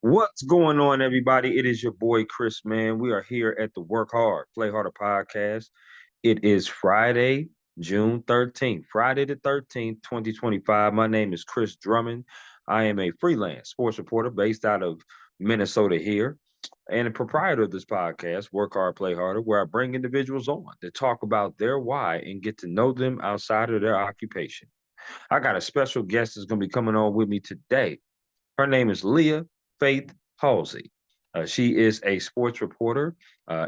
What's going on, everybody? It is your boy Chris, man. We are here at the Work Hard, Play Harder podcast. It is Friday, June 13th, Friday the 13th, 2025. My name is Chris Drummond. I am a freelance sports reporter based out of Minnesota here and a proprietor of this podcast, Work Hard, Play Harder, where I bring individuals on to talk about their why and get to know them outside of their occupation. I got a special guest that's going to be coming on with me today. Her name is Leah Faith Halsey. She is a sports reporter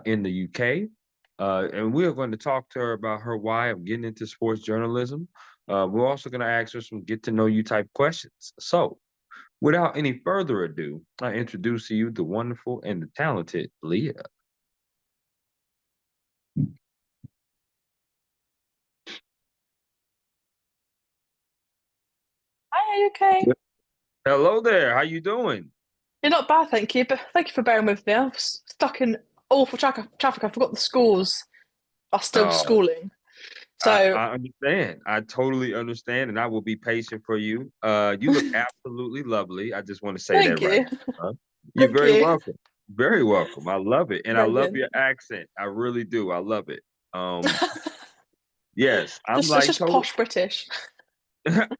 in the UK, and we are going to talk to her about her why of getting into sports journalism. We're also going to ask her some get to know you type questions. So, without any further ado, I introduce to you the wonderful and the talented Leah. Hi, are you okay? Hello there. How you doing? You're not bad, thank you. But thank you for bearing with me. I was stuck in awful traffic. I forgot the schools are still Oh, schooling. I, So I understand. I totally understand, and I will be patient for you. You look absolutely lovely. I just want to say that thank right you. now. You're Thank very you. welcome. Very welcome. I love it, and I love Amazing. your accent. I really do. I love it. Um, yes, I'm It's like just total. posh British.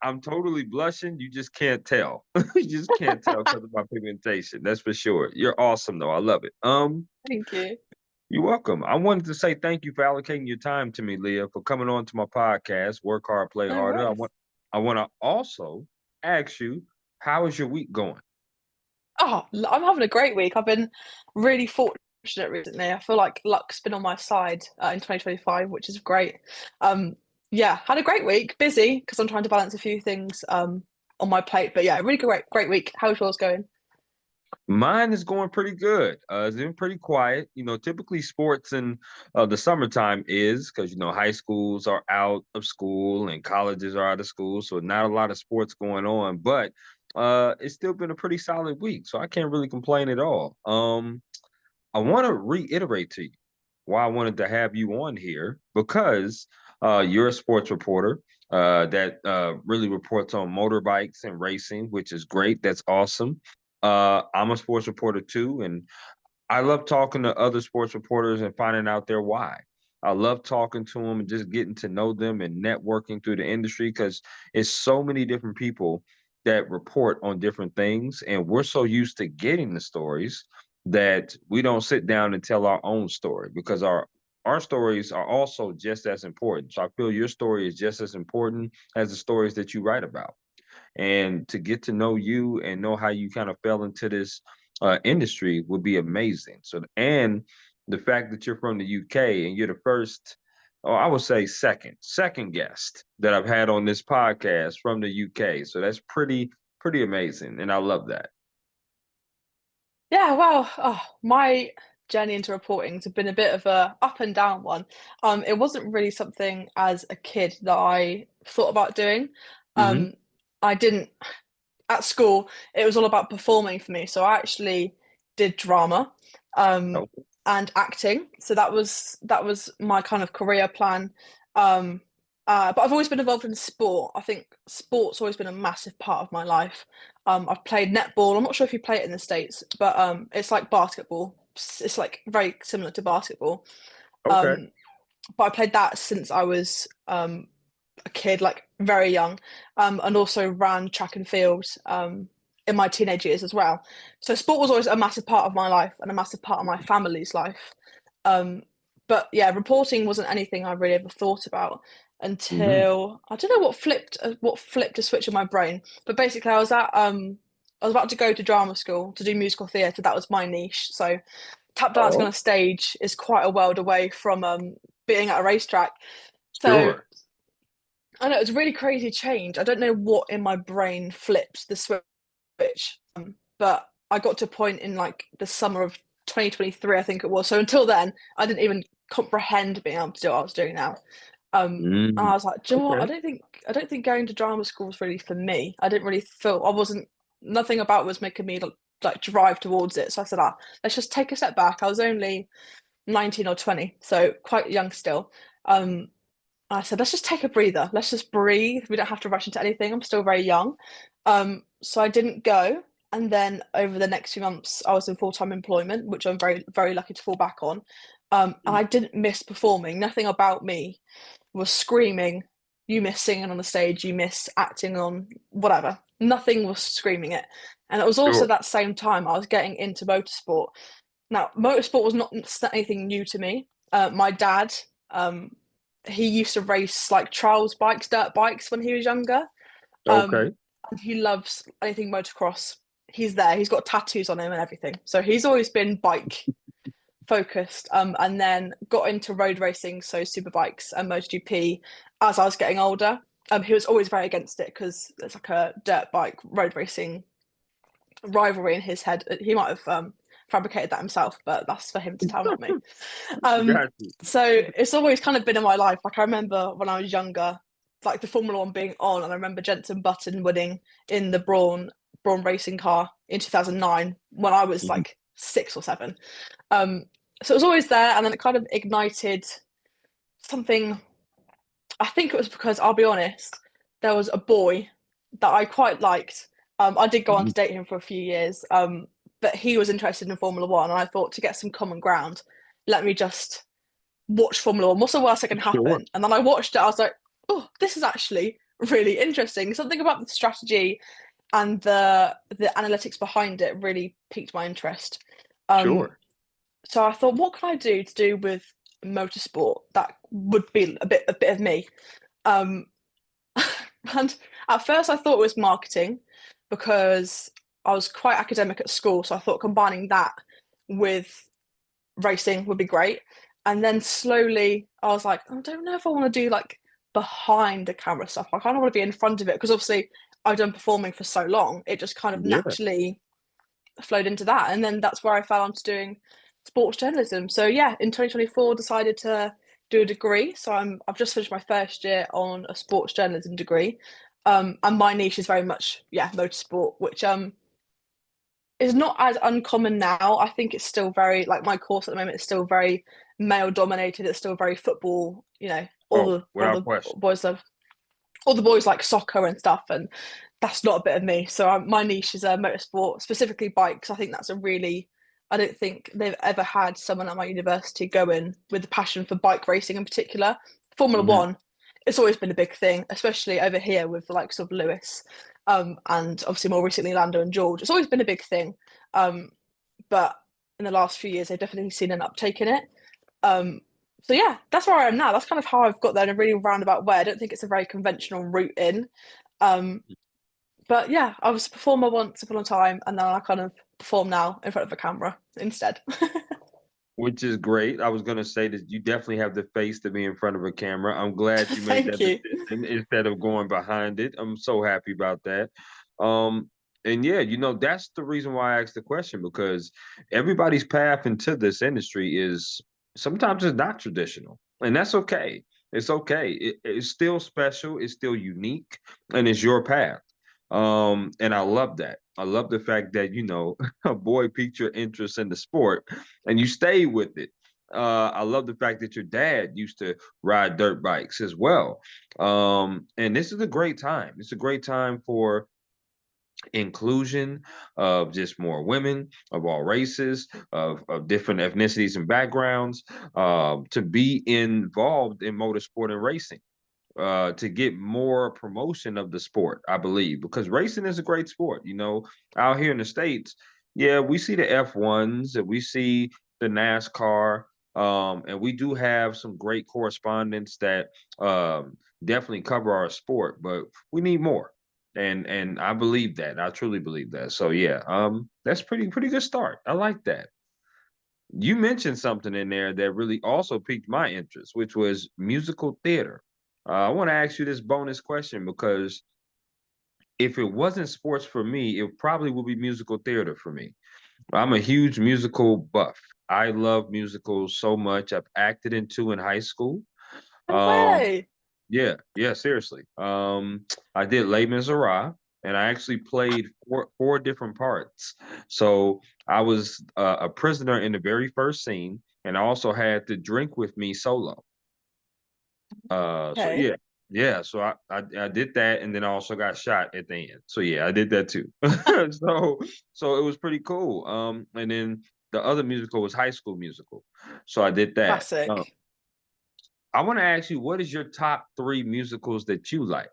I'm totally blushing. You just can't tell. You just can't tell because of my pigmentation. That's for sure. You're awesome, though. I love it. Thank you. You're welcome. I wanted to say thank you for allocating your time to me, Leah, for coming on to my podcast, Work Hard, Play No Harder. worries. I want to also ask you, how is your week going? I'm having a great week. I've been really fortunate recently. I feel like luck's been on my side in 2025, which is great. Um, yeah, had a great week. Busy because I'm trying to balance a few things on my plate. But yeah, really great week. How's yours going? Mine is going pretty good. It's been pretty quiet. Typically sports in the summertime is because high schools are out of school and colleges are out of school, so not a lot of sports going on. But it's still been a pretty solid week, so I can't really complain at all. I want to reiterate to you why I wanted to have you on here because you're a sports reporter that really reports on motorbikes and racing, which is great. That's awesome. I'm a sports reporter too, and I love talking to other sports reporters and finding out their why. I love talking to them and just getting to know them and networking through the industry because it's so many different people that report on different things. And we're so used to getting the stories that we don't sit down and tell our own story because our stories are also just as important. So I feel your story is just as important as the stories that you write about and to get to know you and know how you kind of fell into this industry would be amazing. So, and the fact that you're from the UK and you're the first, or I would say second guest that I've had on this podcast from the UK. So that's pretty amazing, and I love that. Yeah, well, my journey into reporting has been a bit of a up and down one. It wasn't really something as a kid that I thought about doing. Hmm. Um, I didn't at school. It was all about performing for me, so I actually did drama, um, Oh, and acting. So that was my kind of career plan. Um, but I've always been involved in sport. I think sport's always been a massive part of my life. I've played netball. I'm not sure if you play it in the States, but it's like basketball. It's like very similar to basketball. okay. Um, but I played that since I was a kid, like very young, and also ran track and field in my teenage years as well. So sport was always a massive part of my life and a massive part of my family's life. Um, but yeah, reporting wasn't anything I really ever thought about Hmm. until I don't know what flipped a switch in my brain. But basically, I was about to go to drama school to do musical theatre. That was my niche. So tap dancing on Oh, a stage is quite a world away from being at a racetrack. So sure. I know it's a really crazy change. I don't know what in my brain flipped the switch, but I got to a point in like the summer of 2023, I think it was. So until then, I didn't even comprehend being able to do what I was doing now. And Mm, I was like, do you know what? okay. I don't think going to drama school was really for me. I didn't really feel I wasn't nothing about it was making me like drive towards it. So I said, let's just take a step back. I was only 19 or 20, so quite young still. Um, I said, let's just take a breather. Let's just breathe. We don't have to rush into anything. I'm still very young. So I didn't go. And then over the next few months, I was in full-time employment, which I'm very, very lucky to fall back on. And I didn't miss performing. Nothing about me was screaming, you miss singing on the stage, you miss acting on whatever. Nothing was screaming it. And it was also Sure. that same time I was getting into motorsport. Now, motorsport was not anything new to me. My dad, um, he used to race like trials bikes, dirt bikes when he was younger. Um, Okay. and he loves anything motocross. He's there. He's got tattoos on him and everything. So he's always been bike focused. And then got into road racing, so super bikes and MotoGP as I was getting older. He was always very against it because it's like a dirt bike road racing rivalry in his head. He might have fabricated that himself, but that's for him to tell, not me. Um, Got you. so it's always kind of been in my life. Like I remember when I was younger, like the Formula One being on, and I remember Jenson Button winning in the Brawn racing car in 2009 when I was Mhm. like 6 or 7. Um, so it was always there, and then it kind of ignited something. I think it was because I'll be honest, there was a boy that I quite liked. I did go on to date him for a few years, but he was interested in Formula One, and I thought to get some common ground, let me just watch Formula One. What's the worst that can Sure. happen? And then I watched it. I was like, oh, this is actually really interesting. Something about the strategy and the analytics behind it really piqued my interest. Um, Sure. so I thought, what can I do to do with motorsport that would be a bit of me? Um, and at first, I thought it was marketing because I was quite academic at school. So I thought combining that with racing would be great. And then slowly, I was like, I don't know if I want to do like behind the camera stuff. I kind of want to be in front of it because obviously I've done performing for so long. It just kind of Yeah. naturally flowed into that. And then that's where I fell onto doing sports journalism. So yeah, in 2024 decided to do a degree. So I've just finished my first year on a sports journalism degree. And my niche is very much, yeah, motorsport, which is not as uncommon now. I think it's still very like my course at the moment is still very male dominated. It's still very football, Oh, all without the question. boys have all the boys like soccer and stuff, and that's not a bit of me. So my niche is motorsport, specifically bikes. I think that's a really, I don't think they've ever had someone at my university go in with a passion for bike racing in particular. Formula Hmm. One, it's always been a big thing, especially over here with the likes of Lewis, and obviously more recently Lando and George. It's always been a big thing, um, but in the last few years, they've definitely seen an uptake in it. Um, so yeah, that's where I am now. That's kind of how I've got there in a really roundabout way. I don't think it's a very conventional route in. Um, but yeah, I was a performer once upon a time, and then I kind of perform now in front of a camera instead. Which is great. I was gonna say that you definitely have the face to be in front of a camera. I'm glad you made Thank that you. decision instead of going behind it. I'm so happy about that. Um, and yeah, that's the reason why I asked the question because everybody's path into this industry is sometimes it's not traditional, and that's okay. It's okay. It's still special. It's still unique, and it's your path. And I love that. I love the fact that a boy piqued your interest in the sport and you stay with it. I love the fact that your dad used to ride dirt bikes as well. And this is a great time. It's a great time for inclusion of just more women of all races, of different ethnicities and backgrounds, to be involved in motorsport and racing. To get more promotion of the sport, I believe, because racing is a great sport. Out here in the States, yeah, we see the F1s and we see the NASCAR, and we do have some great correspondents that definitely cover our sport, but we need more. And I believe that. I truly believe that. So yeah, that's pretty good start. I like that. You mentioned something in there that really also piqued my interest, which was musical theater. I want to ask you this bonus question because if it wasn't sports for me, it probably would be musical theater for me. I'm a huge musical buff. I love musicals so much. I've acted in two in high school. No Um, way. yeah, yeah, seriously. I did Les Miserables, and I actually played four different parts. So I was a prisoner in the very first scene, and I also had to drink with me solo. So Okay. yeah. Yeah, so I did that, and then I also got shot at the end. So yeah, I did that too. So it was pretty cool. And then the other musical was High School Musical. So I did that. Classic. I want to ask you, what is your top three musicals that you like?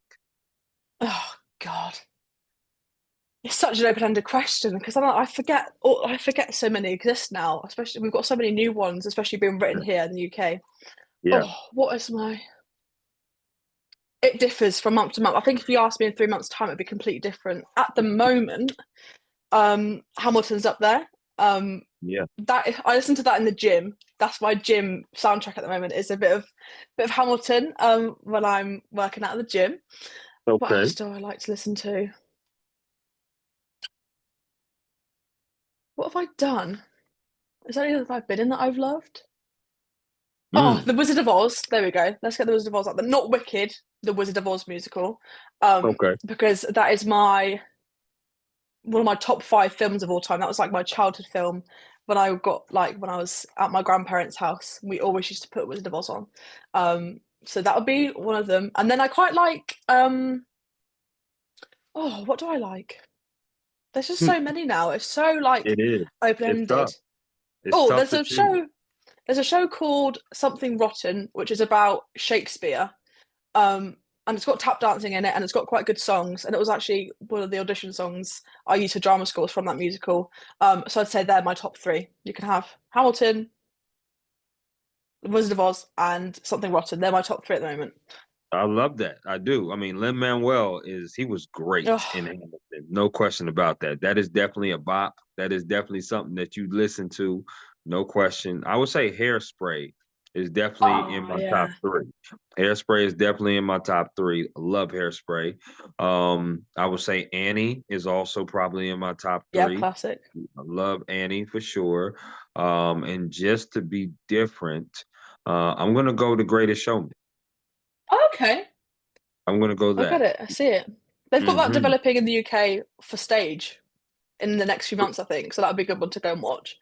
Oh God. It's such an open-ended question because I forget I forget so many exist now, especially we've got so many new ones, especially being written here in the UK. Yeah. Oh, what is my it differs from month to month. I think if you asked me in 3 months' time, it'd be completely different. At the moment, Hamilton's up there. Um, Yeah. that I listen to that in the gym. That's my gym soundtrack at the moment. Is a bit of Hamilton. When I'm working out at the gym. What Okay. else do I like to listen to? What have I done? Is there anything that I've been in that I've loved? Oh, Mm, The Wizard of Oz. There we go. Let's get The Wizard of Oz out there. Not Wicked, The Wizard of Oz musical. okay. Because that is my one of my top five films of all time. That was like my childhood film when I was at my grandparents' house. We always used to put Wizard of Oz on. So that would be one of them. And then I quite like oh, what do I like? There's just so many now. It's so like It is. It's open-ended. tough. It's Oh, tough to choose. there's a show called Something Rotten, which is about Shakespeare. Um, and it's got tap dancing in it, and it's got quite good songs. And it was actually one of the audition songs I used for drama schools from that musical. So I'd say they're my top three. You can have Hamilton, The Wizard of Oz, and Something Rotten. They're my top three at the moment. I love that. I do. I mean, Lin-Manuel he was great in Oh, Hamilton. No question about that. That is definitely a bop. That is definitely something that you listen to. No question. I would say Hairspray is definitely in oh my top yeah, three. Hairspray is definitely in my top three. I love Hairspray. I would say Annie is also probably in my top yeah, three. classic. I love Annie for sure. And just to be different, I'm gonna go The Greatest Showman. Okay, I'm gonna go I get that. it. I see it. They've got that Hmm. developing in the UK for stage in the next few months, I think. So that'd be a good one to go and watch.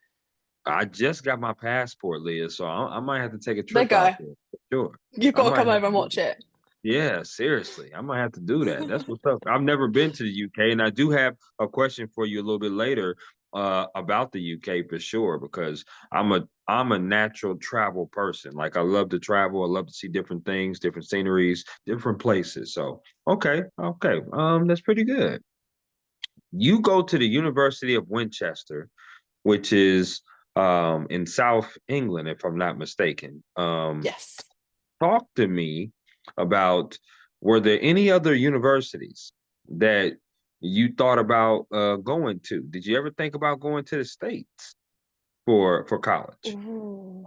I just got my passport, Leah, so I might have to take a There you trip go. out there for sure. You've I got to might come have over to and do watch that. it. Yeah, seriously, I might have to do that. That's what's up. I've never been to the UK, and I do have a question for you a little bit later about the UK for sure because I'm a natural travel person. Like I love to travel. I love to see different things, different sceneries, different places. So okay, okay, that's pretty good. You go to the University of Winchester, which is in South England, if I'm not mistaken. Yes. Talk to me about were there any other universities that you thought about going to? Did you ever think about going to the States for college? Ooh.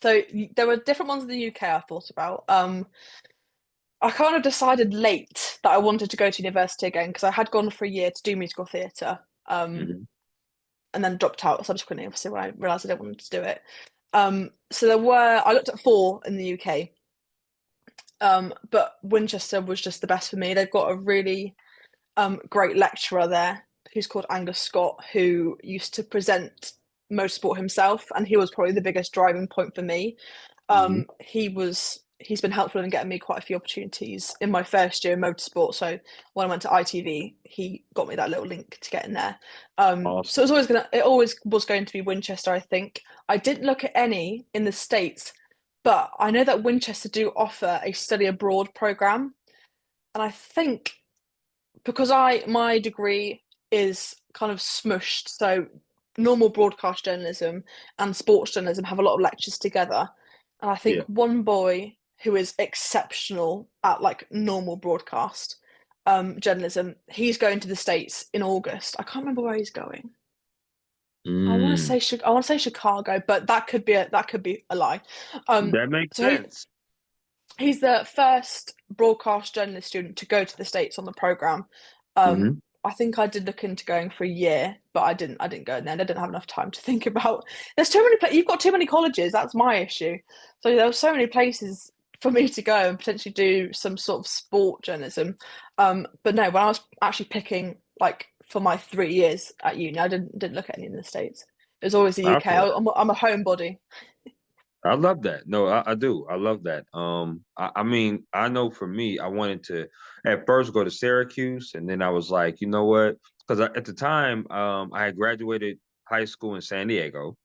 So there were different ones in the UK I thought about. I kind of decided late that I wanted to go to university again because I had gone for a year to do musical theatre, Hmm. and then dropped out subsequently, obviously, when I realised I didn't want to do it. So I looked at four in the UK, but Winchester was just the best for me. They've got a really great lecturer there who's called Angus Scott, who used to present motorsport himself, and he was probably the biggest driving point for me. Hmm. He's been helpful in getting me quite a few opportunities in my first year in motorsport. So when I went to ITV, he got me that little link to get in there. So Awesome. it always was going to be Winchester, I think. I didn't look at any in the States, but I know that Winchester do offer a study abroad program. And I think because I my degree is kind of smushed, so normal broadcast journalism and sports journalism have a lot of lectures together. And I think Yeah. one boy who is exceptional at like normal broadcast journalism, he's going to the States in August. I can't remember where he's going. Mm, I want to say Chicago, but that could be a lie. that makes So sense. he's the first broadcast journalist student to go to the States on the program. Um, Hmm. I think I did look into going for a year, but I didn't go in there. I didn't have enough time to think about. There's too many. You've got too many colleges. That's my issue. So there were so many places for me to go and potentially do some sort of sport journalism. But no, when I was actually picking like for my 3 years at uni, I didn't look at any in the States. It was always the I UK. feel I'm a homebody. I love that. No, I do. I love that. I mean, I know for me, I wanted to at first go to Syracuse, and then I was like, you know what? Because at the time, I had graduated high school in San Diego,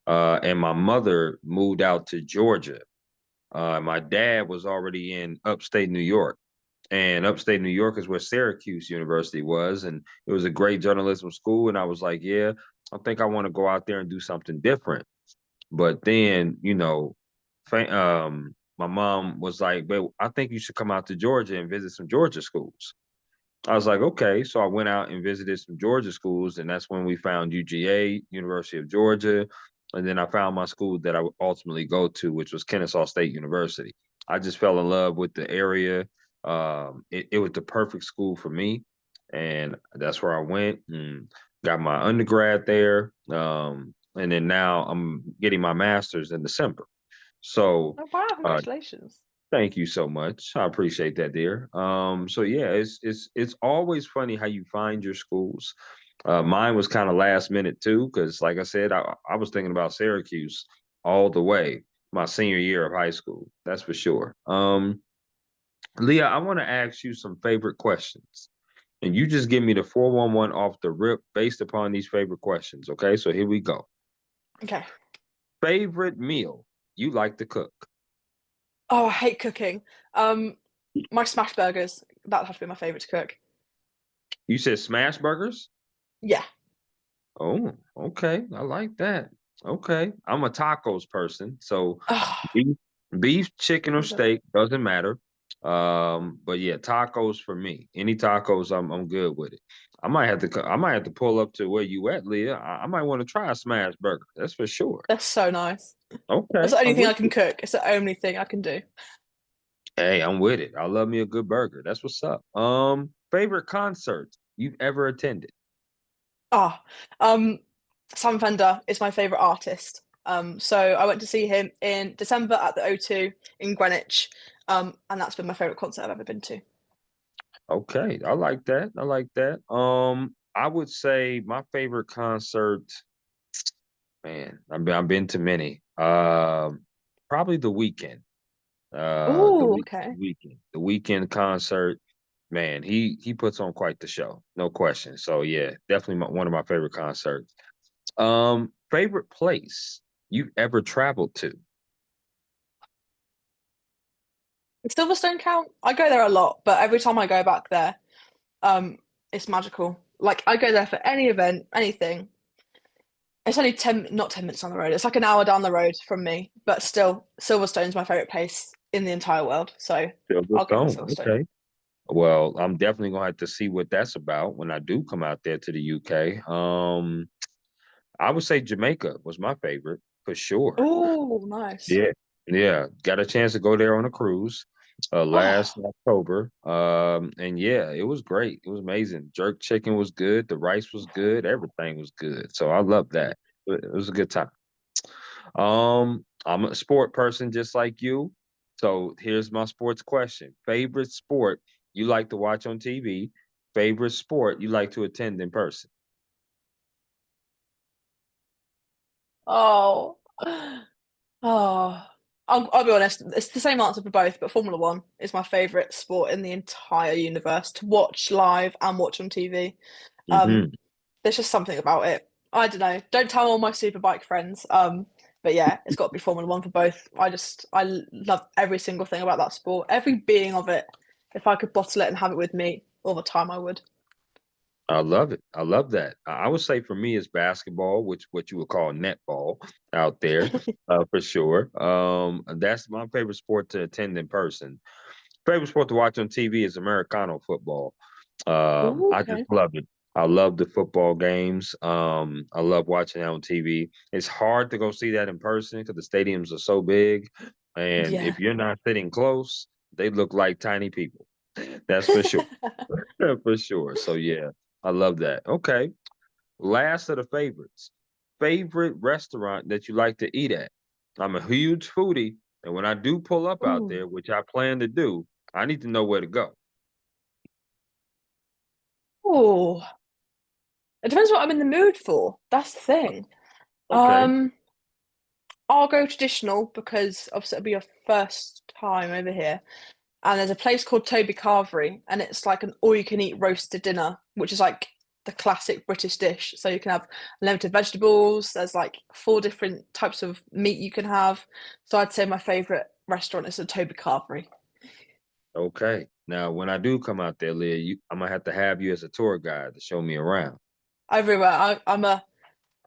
and my mother moved out to Georgia. My dad was already in upstate New York, and upstate New York is where Syracuse University was, and it was a great journalism school. And I was like, yeah, I think I want to go out there and do something different. But then, my mom was like, "But I think you should come out to Georgia and visit some Georgia schools." I was like, "Okay." So I went out and visited some Georgia schools, and that's when we found UGA, University of Georgia, and then I found my school that I would ultimately go to, which was Kennesaw State University. I just fell in love with the area. It was the perfect school for me, and that's where I went and got my undergrad there. And then now I'm getting my master's in December. So, Oh wow, uh, congratulations. thank you so much. I appreciate that, dear. So yeah, it's always funny how you find your schools. Mine was kind of last minute too, because like I said, I was thinking about Syracuse all the way my senior year of high school. That's for sure. Leah, I want to ask you some favorite questions, and you just give me the 411 off the rip based upon these favorite questions. Okay, so here we go. Okay. Favorite meal you like to cook? Oh, I hate cooking. Um, my smash burgers, that has to be my favorite to cook. You said smash burgers? Yeah. Oh, okay. I like that. Okay. I'm a tacos person. So Oh, beef, chicken, or so good. steak doesn't matter. But yeah, tacos for me. Any tacos, I'm good with it. I might have to pull up to where you at, Leah. I might want to try a smash burger. That's for sure. They're so nice. That's Okay, the only I'm thing with I can you. cook. It's the only thing I can do. Hey, I'm with it. I love me a good burger. That's what's up. Favorite concert you've ever attended? Ah, Sam Fender is my favorite artist. So I went to see him in December at the O2 in Greenwich. And that's been my favorite concert I've ever been to. Okay, I like that. I like that. I would say my favorite concert, man, I've been to many. Probably the weekend. Oh, okay. The weekend concert. Man, he puts on quite the show, no question. So yeah, definitely one of my favorite concerts. Favorite place you've ever traveled to? Does Silverstone count? I go there a lot, but every time I go back there, um, it's magical. Like I go there for any event, anything. It's only 10, not 10 minutes down the road. It's like an hour down the road from me, but still, Silverstone's my favorite place in the entire world. So I'll go for Silverstone. Silverstone. Okay. Well, I'm definitely gonna have to see what that's about when I do come out there to the UK. I would say Jamaica was my favorite for sure. Oh, nice. Yeah, yeah. Got a chance to go there on a cruise last Oh, October. And yeah, it was great. It was amazing. Jerk chicken was good. The rice was good. Everything was good. So I love that. It was a good time. I'm a sport person just like you. So here's my sports question. Favorite sport you like to watch on TV? Favorite sport you like to attend in person? oh, oh. I'll be honest, it's the same answer for both, but Formula One is my favorite sport in the entire universe to watch live and watch on TV. Um, Hmm. there's just something about it. I don't know. Don't tell all my superbike friends. But yeah, it's got to be Formula One for both. I love every single thing about that sport, every being of it. If I could bottle it and have it with me all the time, I would. I love it. I love that. I would say for me it's basketball, which what you would call netball out there, for sure. That's my favorite sport to attend in person. Favorite sport to watch on TV is Americano football. Ooh, I just okay. love it. I love the football games. I love watching it on TV. It's hard to go see that in person because the stadiums are so big, and Yeah. if you're not sitting close, they look like tiny people. That's for sure. For sure. So yeah, I love that. Okay. Last of the favorites. Favorite restaurant that you like to eat at? I'm a huge foodie, and when I do pull up out Ooh. there, which I plan to do, I need to know where to go. Ooh. It depends what I'm in the mood for. That's the thing. Okay. Um, I'll go traditional because obviously it'll be your first time over here. And there's a place called Toby Carvery, and it's like an all-you-can-eat roasted dinner, which is like the classic British dish. So you can have unlimited vegetables. There's like 4 different types of meat you can have. So I'd say my favorite restaurant is the Toby Carvery. Okay. Now, when I do come out there, Leah, I'm gonna have you as a tour guide to show me around. Everywhere. I'm a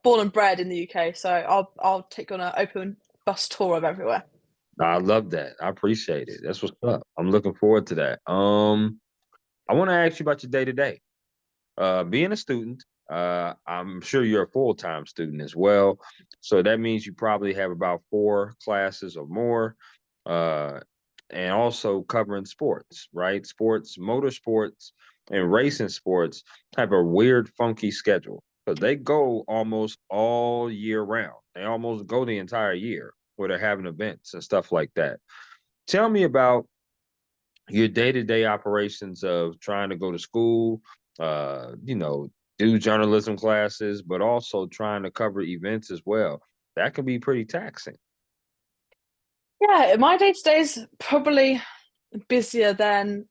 born and bred in the UK, so I'll take you on an open bus tour of everywhere. I love that. I appreciate it. That's what's up. I'm looking forward to that. I want to ask you about your day to day. Being a student, I'm sure you're a full-time student as well. So that means you probably have about 4 classes or more. Uh, and also covering sports, right? Sports, motorsports, and racing sports have a weird, funky schedule because they go almost all year round. They almost go the entire year where they're having events and stuff like that. Tell me about your day-to-day operations of trying to go to school, you know, do journalism classes, but also trying to cover events as well. That can be pretty taxing. Yeah, my day to day is probably busier than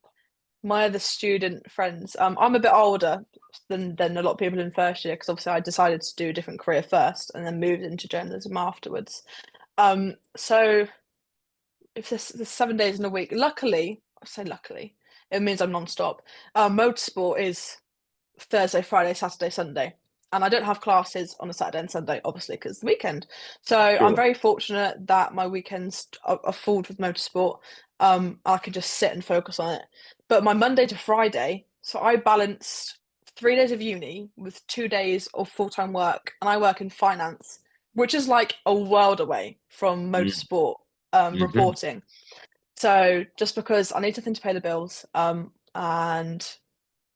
my other student friends. I'm a bit older than a lot of people in first year because obviously I decided to do a different career first and then moved into journalism afterwards. So if there's 7 days in a week, luckily, I say luckily, it means I'm non-stop. Motorsport is Thursday, Friday, Saturday, Sunday. And I don't have classes on a Saturday and Sunday, obviously, because it's the weekend. So I'm Sure. very fortunate that my weekends are full with motorsport. I can just sit and focus on it. But my Monday to Friday, so I balanced 3 days of uni with 2 days of full-time work, and I work in finance, which is like a world away from motorsport Mm-hmm. reporting. So just because I need something to pay the bills, and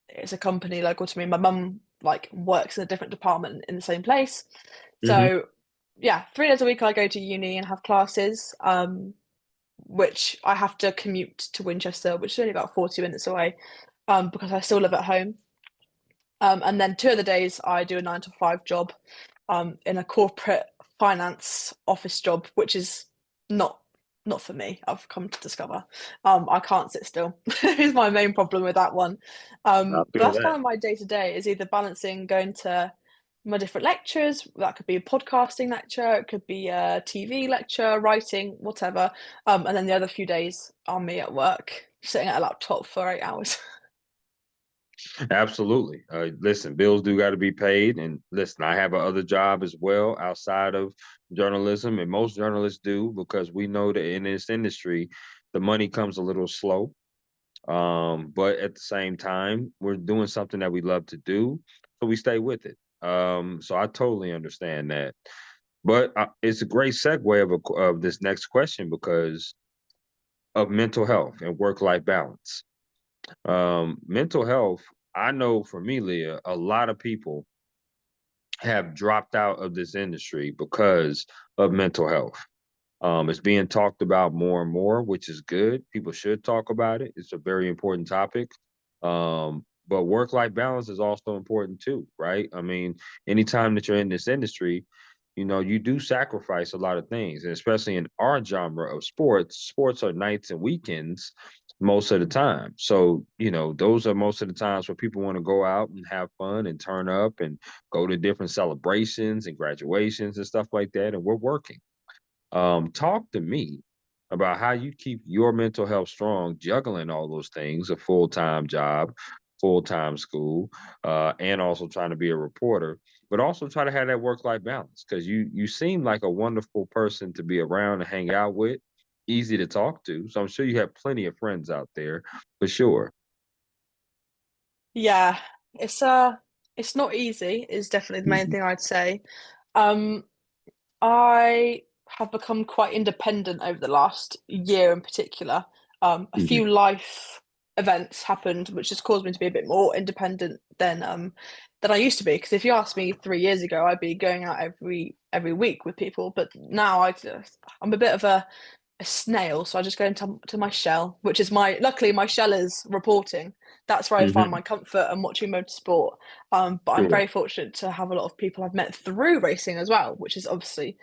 it's a company local to me. My mum like works in a different department in the same place. Mm-hmm. So yeah, 3 days a week I go to uni and have classes, which I have to commute to Winchester, which is only about 40 minutes away, because I still live at home. And then 2 other days I do a 9 to 5 job, in a corporate finance office job, which is not not for me. I've come to discover. I can't sit still. Is my main problem with that one. I But feel that's kind that. of my day to day is either balancing going to my different lectures. That could be a podcasting lecture, it could be a TV lecture, writing, whatever. And then the other few days are me at work, sitting at a laptop for 8 hours. Absolutely. Listen, bills do got to be paid. And listen, I have another job as well outside of journalism, and most journalists do because we know that in this industry, the money comes a little slow. But at the same time, we're doing something that we love to do, so we stay with it. So I totally understand that. But it's a great segue of this next question because of mental health and work-life balance. Mental health, I know for me, Leah, a lot of people have dropped out of this industry because of mental health. It's being talked about more and more, which is good. People should talk about it. It's a very important topic. But work-life balance is also important too, right? I mean, anytime that you're in this industry, you know, you do sacrifice a lot of things, and especially in our genre of sports, sports are nights and weekends most of the time. So, you know, those are most of the times where people want to go out and have fun and turn up and go to different celebrations and graduations and stuff like that. And we're working. Talk to me about how you keep your mental health strong, juggling all those things, a full-time job, full-time school, and also trying to be a reporter, but also try to have that work-life balance because you seem like a wonderful person to be around and hang out with, easy to talk to. So I'm sure you have plenty of friends out there for sure. Yeah, it's not easy, is definitely the main Mhm. thing I'd say. Um, I have become quite independent over the last year in particular. A Mhm. few life events happened, which has caused me to be a bit more independent than I used to be. Because if you asked me 3 years ago, I'd be going out every week with people. But now I'm a bit of a snail, so I just go into to my shell, which is my luckily my shell is reporting. That's where I find Mhm. my comfort and watching motorsport. But I'm Sure. very fortunate to have a lot of people I've met through racing as well, which is obviously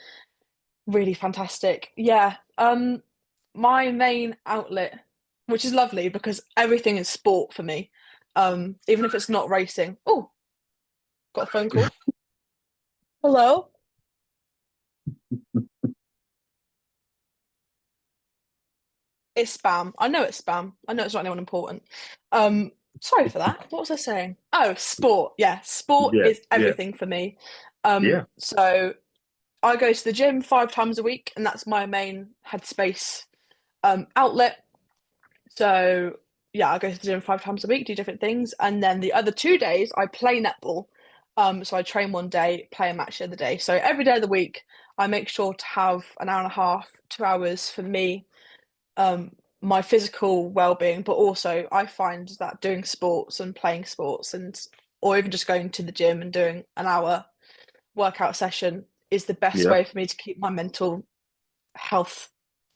Really fantastic. Yeah. My main outlet, which is lovely because everything is sport for me. Even if it's not racing. Oh, got a phone call. Hello? It's spam. I know it's spam. I know it's not anyone important. Sorry for that. What was I saying? Oh, sport. Yeah, sport Yeah, is yeah, everything for me. yeah, So I go to the gym 5 times a week, and that's my main headspace outlet. So yeah, I go to the gym 5 times a week, do different things, and then the other 2 days I play netball. So I train one day, play a match the other day. So every day of the week, I make sure to have an hour and a half, 2 hours for me, um, my physical well-being, but also I find that doing sports and playing sports and or even just going to the gym and doing an hour workout session is the best yeah. way for me to keep my mental health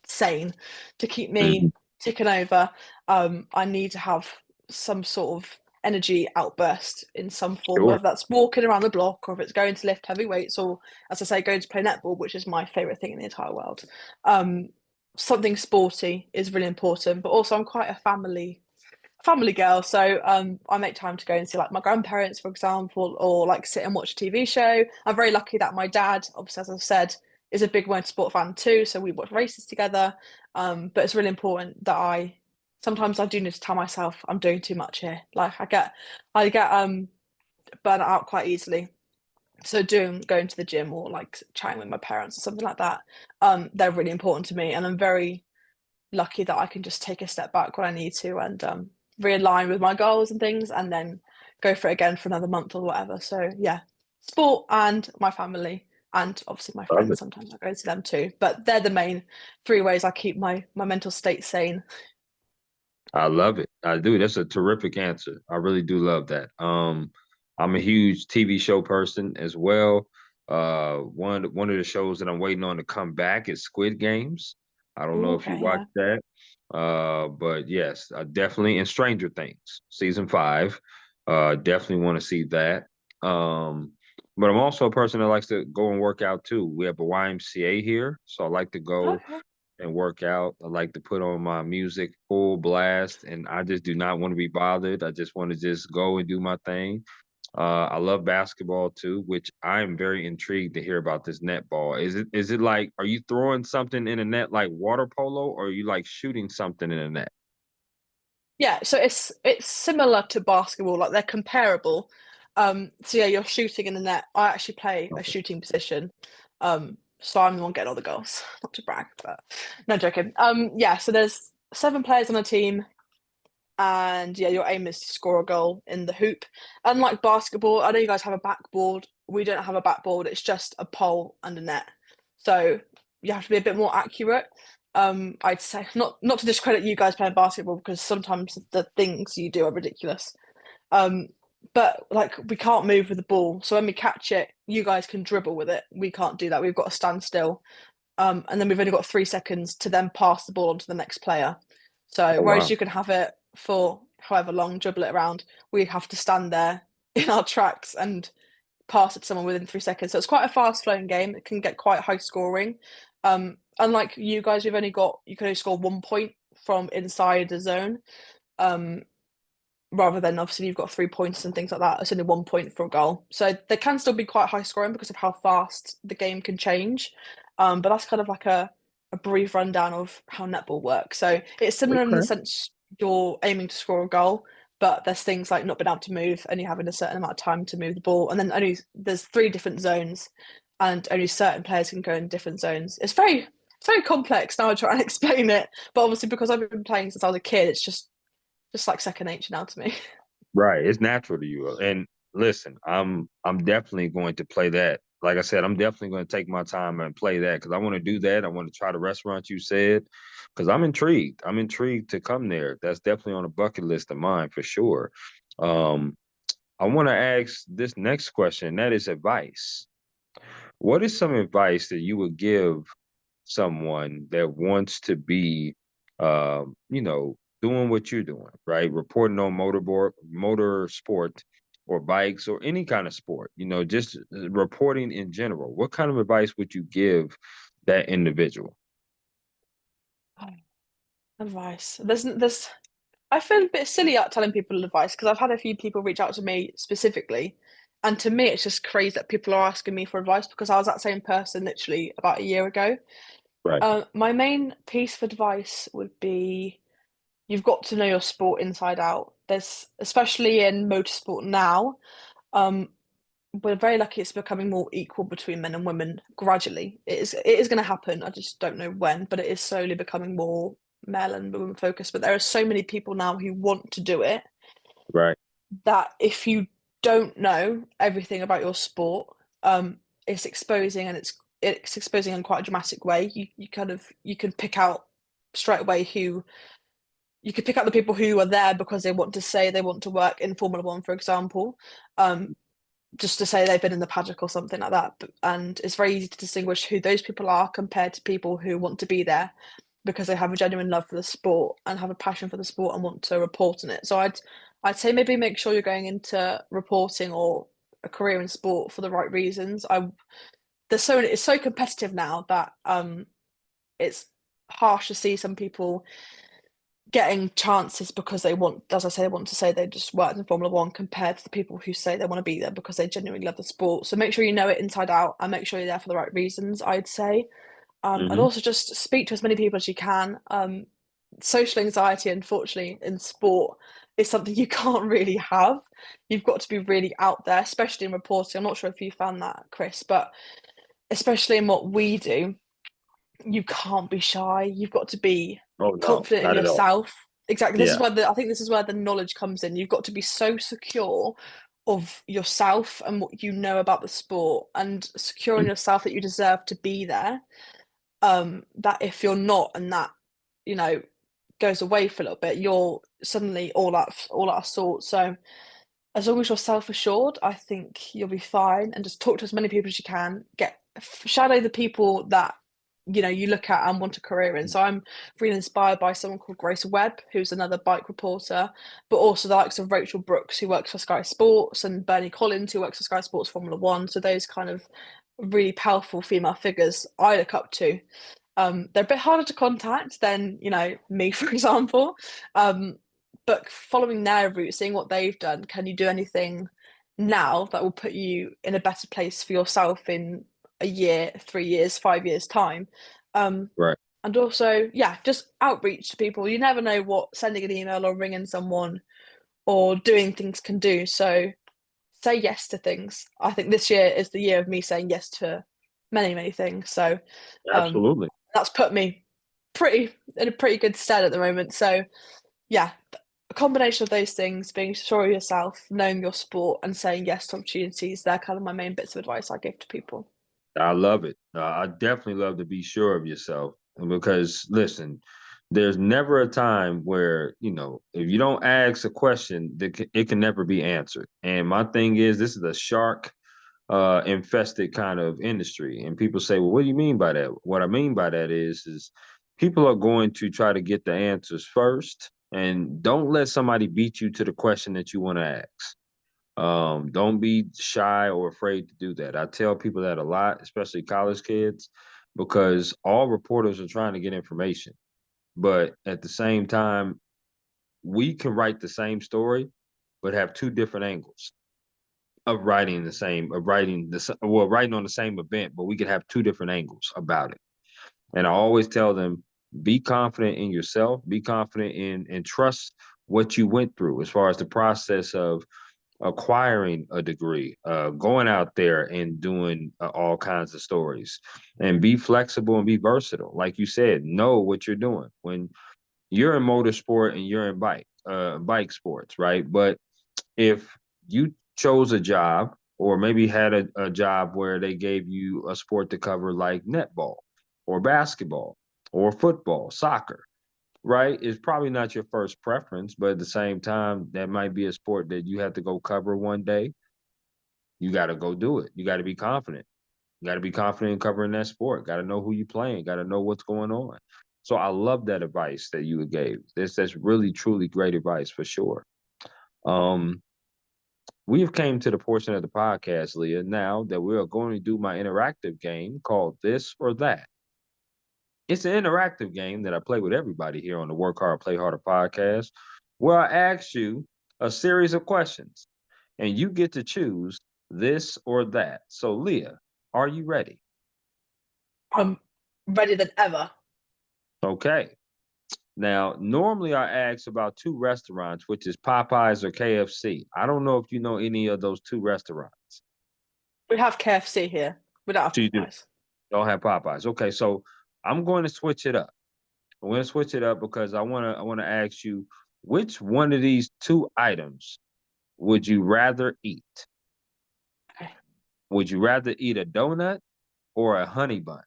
sane, to keep Hmm. me ticking over. I need to have some sort of energy outburst in some form, Sure. whether that's walking around the block or if it's going to lift heavy weights or, as I say, going to play netball, which is my favorite thing in the entire world. Um, Something sporty is really important, but also I'm quite a family girl, so I make time to go and see like my grandparents, for example, or like sit and watch a TV show. I'm very lucky that my dad, obviously, as I've said, is a big motorsport fan too, so we watch races together. But it's really important that I sometimes I do need to tell myself I'm doing too much here. Like I get burnt out quite easily. So doing going to the gym or like chatting with my parents or something like that, they're really important to me, and I'm very lucky that I can just take a step back when I need to and realign with my goals and things and then go for it again for another month or whatever. So yeah, sport and my family and obviously my Love friends. it. Sometimes I go to them too, but they're the main three ways I keep my mental state sane. I love it. I do. That's a terrific answer. I really do love that. I'm a huge TV show person as well. One of the shows that I'm waiting on to come back is Squid Games. I don't know Ooh, if you okay, watched yeah. that. But yes, definitely in Stranger Things, season 5. Definitely want to see that. Um, but I'm also a person that likes to go and work out too. We have a YMCA here, so I like to go Okay. and work out. I like to put on my music full blast, and I just do not want to be bothered. I just want to just go and do my thing. I love basketball too, which I am very intrigued to hear about this netball. Is it like, are you throwing something in a net like water polo, or are you like shooting something in a net? Yeah, so it's similar to basketball, like they're comparable. So yeah, you're shooting in the net. I actually play a Okay. shooting position. So I'm the one getting all the goals. Not to brag, but no joking. Yeah, so there's 7 players on a team, and yeah, your aim is to score a goal in the hoop. Unlike basketball, I know you guys have a backboard. We don't have a backboard, it's just a pole and a net. So you have to be a bit more accurate. I'd say not to discredit you guys playing basketball because sometimes the things you do are ridiculous. Um, but like we can't move with the ball. So when we catch it, you guys can dribble with it. We can't do that. We've got to stand still. And then we've only got 3 seconds to then pass the ball on to the next player. So Oh whereas wow. you can have it for however long, dribble it around, we have to stand there in our tracks and pass it to someone within 3 seconds. So it's quite a fast flowing game. It can get quite high scoring. Unlike you guys, you can only score 1 point from inside the zone. Um, Rather than obviously you've got 3 points and things like that. It's only 1 point for a goal. So they can still be quite high scoring because of how fast the game can change. But that's kind of like a brief rundown of how netball works. So it's similar in the Okay. sense you're aiming to score a goal, but there's things like not being able to move, only having a certain amount of time to move the ball, and then only there's 3 different zones, and only certain players can go in different zones. It's very complex now. I try and explain it, but obviously because I've been playing since I was a kid, it's just like second nature now to me. Right. It's natural to you. And listen, I'm definitely going to play that. Like I said, I'm definitely going to take my time and play that because I want to do that. I want to try the restaurant you said because I'm intrigued. I'm intrigued to come there. That's definitely on a bucket list of mine for sure. Um, I want to ask this next question. That is advice. What is some advice that you would give someone that wants to be, doing what you're doing, right? Reporting on motor sport, or bikes, or any kind of sport, just reporting in general. What kind of advice would you give that individual? Oh, advice. I feel a bit silly at telling people advice because I've had a few people reach out to me specifically. And to me, it's just crazy that people are asking me for advice because I was that same person literally about a year ago. Right. My main piece of advice would be you've got to know your sport inside out. There's, especially in motorsport now, um, we're very lucky it's becoming more equal between men and women gradually. It is going to happen. I just don't know when, but it is slowly becoming more male and women focused. But there are so many people now who want to do it Right. that if you don't know everything about your sport, it's exposing and it's exposing in quite a dramatic way. You kind of you can pick out straight away who you could pick out the people who are there because they want to say they want to work in Formula One, for example. Um, just to say they've been in the paddock or something like that. And it's very easy to distinguish who those people are compared to people who want to be there because they have a genuine love for the sport and have a passion for the sport and want to report on it. So I'd say maybe make sure you're going into reporting or a career in sport for the right reasons. It's so competitive now that it's harsh to see some people getting chances because they want, as I say, they want to say they just worked in Formula One compared to the people who say they want to be there because they genuinely love the sport. So make sure you know it inside out and make sure you're there for the right reasons, I'd say. And Hmm. also just speak to as many people as you can. Social anxiety, unfortunately, in sport is something you can't really have. You've got to be really out there, especially in reporting. I'm not sure if you found that, Chris, but especially in what we do, you can't be shy. You've got to be Oh no, confident in not at all. yourself. Exactly. This is Yeah. where I think this is where the knowledge comes in. You've got to be so secure of yourself and what you know about the sport and secure in yourself that you deserve to be there. That if you're not and that, you know, goes away for a little bit, you're suddenly all out of sorts. So as long as you're self-assured, I think you'll be fine. And just talk to as many people as you can. Shadow the people that you look at and want a career in. So I'm really inspired by someone called Grace Webb, who's another bike reporter, but also the likes of Rachel Brooks, who works for Sky Sports, and Bernie Collins, who works for Sky Sports Formula One. So those kind of really powerful female figures I look up to. They're a bit harder to contact than me, for example. Um, but following their route, seeing what they've done, can you do anything now that will put you in a better place for yourself in a year, 3 years, 5 years time? Um, Right. and also, yeah, just outreach to people. You never know what sending an email or ringing someone or doing things can do. So say yes to things. I think this year is the year of me saying yes to many, many things. So um, Absolutely. that's put me pretty in a pretty good stead at the moment. So yeah, a combination of those things, being sure of yourself, knowing your sport, and saying yes to opportunities, they're kind of my main bits of advice I give to people. I love it. I definitely love to be sure of yourself because listen, there's never a time where, if you don't ask a question, it can never be answered. And my thing is, this is a shark infested kind of industry. And people say, well, what do you mean by that? What I mean by that is people are going to try to get the answers first, and don't let somebody beat you to the question that you want to ask. Don't be shy or afraid to do that. I tell people that a lot, especially college kids, because all reporters are trying to get information. But at the same time, we can write the same story, but have two different angles writing on the same event, but we could have two different angles about it. And I always tell them, be confident in yourself, be confident in and trust what you went through as far as the process of acquiring a degree, going out there and doing all kinds of stories, and be flexible and be versatile. Like you said, know what you're doing when you're in motorsport and you're in bike sports, right? But if you chose a job or maybe had a job where they gave you a sport to cover like netball or basketball or football, soccer, right? It's probably not your first preference, but at the same time, that might be a sport that you have to go cover one day. You got to go do it. You got to be confident. You got to be confident in covering that sport. Got to know who you're playing. Got to know what's going on. So I love that advice that you gave. That's really truly great advice for sure. Um, we have came to the portion of the podcast, Leah, now that we are going to do my interactive game called This or That. It's an interactive game that I play with everybody here on the Work Hard, Play Harder podcast, where I ask you a series of questions and you get to choose this or that. So, Leah, are you ready? I'm ready than ever. Okay. Now, normally I ask about two restaurants, which is Popeyes or KFC. I don't know if you know any of those two restaurants. We have KFC here. We don't have So you do. Popeyes. Don't have Popeyes. Okay, so I'm going to switch it up. I'm going to switch it up because I want to ask you which one of these two items would you rather eat? Okay. Would you rather eat a donut or a honey bun?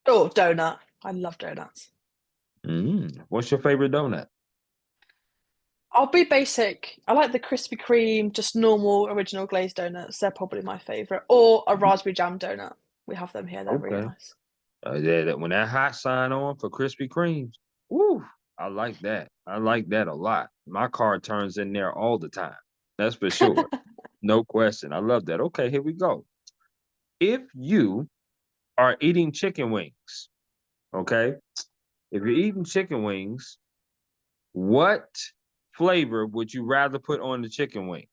Oh, donut. I love donuts. What's your favorite donut? I'll be basic. I like the Krispy Kreme, just normal original glazed donuts. They're probably my favorite. Or a raspberry jam donut. We have them here. They're really Okay. nice. When that hot sign on for Krispy Kremes, woo, I like that. I like that a lot. My car turns in there all the time. That's for sure. No question. I love that. Okay, here we go. If you are eating chicken wings, okay? If you're eating chicken wings, what flavor would you rather put on the chicken wing?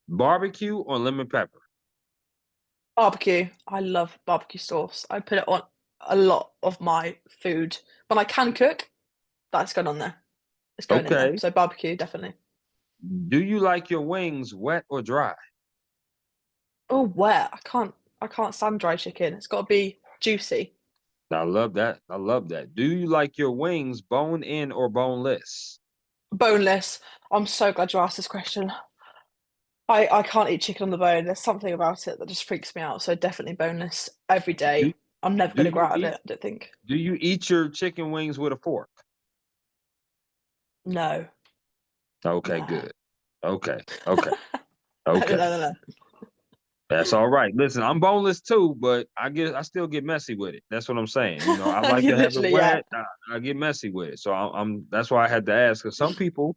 Barbecue or lemon pepper? Barbecue. I love barbecue sauce. I put it on a lot of my food. When I can cook, that's going on there. It's going in there. Okay. So barbecue, definitely. Do you like your wings wet or dry? Oh, wet. I can't stand dry chicken. It's got to be juicy. I love that. I love that. Do you like your wings bone in or boneless? Boneless. I'm so glad you asked this question. I can't eat chicken on the bone. There's something about it that just freaks me out. So definitely boneless every Do day. I'm never do going to grow you out of it, eat I don't think. do you eat your chicken wings with a fork? No, Okay, no. good. Okay, okay, No, no, okay. no, no, no. That's all right. Listen, I'm boneless too, but I still get messy with it. That's what I'm saying. You know, I like You to have it literally, yeah. wet. I get messy with it. So I'm that's why I had to ask because some people